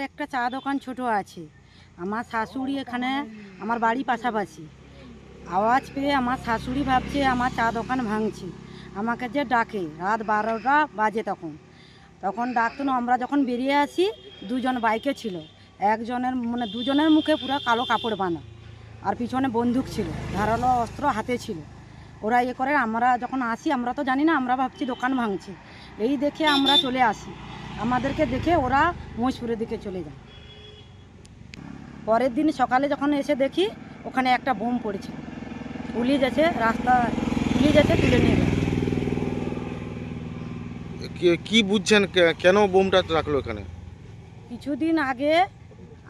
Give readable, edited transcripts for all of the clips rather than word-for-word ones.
একটা চা দোকান ছোট আছে। আমার শাশুড়ি এখানে, আমার বাড়ি পাশাপাশি। আওয়াজ পেয়ে আমার শাশুড়ি ভাবছে আমার চা দোকান ভাঙছি। আমাকে যে ডাকে রাত 12টা বাজে, তখন ডাকতো না। আমরা যখন বেরিয়ে আসি, দুজন বাইকে ছিল, একজনের মানে দুজনের মুখে পুরো কালো কাপড় বাঁধা, আর পিছনে বন্দুক ছিল, ধারালো অস্ত্র হাতে ছিল। ওরা করে, আমরা যখন আসি আমরা তো জানি না, আমরা ভাবছি দোকান ভাঙছে। এই দেখে আমরা চলে আসি, আমাদেরকে দেখে ওরা মহেশপুরের দিকে চলে যায়। পরের দিন সকালে যখন এসে দেখি ওখানে একটা বোম পড়েছে, পুলিশ আছে, পুলিশ আছে, তুলে নিয়ে গেছে। কি বুঝছেন কেন বোমটা রাখলো এখানে? কিছুদিন আগে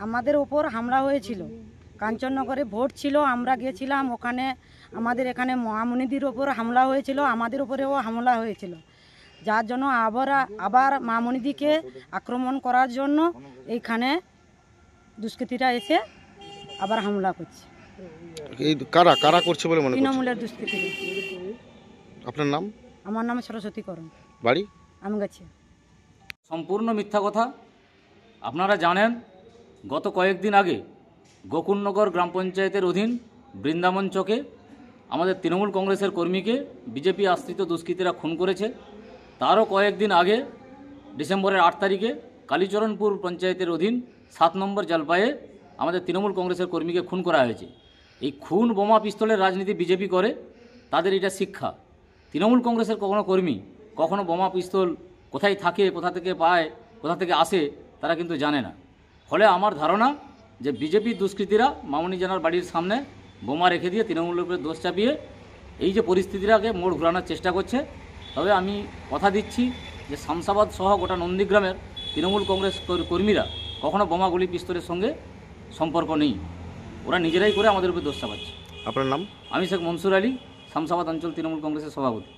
আমাদের ওপর হামলা হয়েছিল, কাঞ্চননগরে ভোট ছিল, আমরা গিয়েছিলাম ওখানে। আমাদের এখানে মামুনিদির ওপর হামলা হয়েছিল, আমাদের ওপরেও হামলা হয়েছিল, যার জন্য আবার মামুনিদিকে আক্রমণ করার জন্য এইখানে দুষ্কৃতীরা এসে আবার হামলা করছে। এই কারা কারা করছে বলে মনে করছেন? তৃণমূলের দুষ্কৃতীরা। আপনার নাম? আমার নাম সরস্বতী করণ, বাড়ি আমগাছি। সম্পূর্ণ মিথ্যা কথা। আপনারা জানেন, গত কয়েকদিন আগে গোকুলনগর গ্রাম পঞ্চায়েতের অধীন বৃন্দাবন চকে আমাদের তৃণমূল কংগ্রেসের কর্মীকে বিজেপি আশ্রিত দুষ্কৃতীরা খুন করেছে। তারও কয়েকদিন আগে ডিসেম্বরের 8 তারিখে কালীচরণপুর পঞ্চায়েতের অধীন 7 নম্বর জলপাইয়ে আমাদের তৃণমূল কংগ্রেসের কর্মীকে খুন করা হয়েছে। এই খুন, বোমা, পিস্তলের রাজনীতি বিজেপি করে, তাদের এটা শিক্ষা। তৃণমূল কংগ্রেসের কোনো কর্মী কখনো বোমা পিস্তল কোথায় থাকে, কোথা থেকে পায়, কোথা থেকে আসে, তারা কিন্তু জানে না। ফলে আমার ধারণা যে বিজেপির দুষ্কৃতীরা মামনি জানার বাড়ির সামনে বোমা রেখে দিয়ে তৃণমূলের উপরে দোষ চাপিয়ে এই যে পরিস্থিতিটাকে মোড় ঘোরানোর চেষ্টা করছে। তবে আমি কথা দিচ্ছি যে শামসাবাদ সহ গোটা নন্দীগ্রামের তৃণমূল কংগ্রেস কর্মীরা কখনো বোমাগুলি পিস্তলের সঙ্গে সম্পর্ক নেই, ওরা নিজেরাই করে আমাদের উপরে দোষ চাপাচ্ছে। আপনার নাম? আমি শেখ মনসুর আলী, শামসাবাদ অঞ্চল তৃণমূল কংগ্রেসের সভাপতি।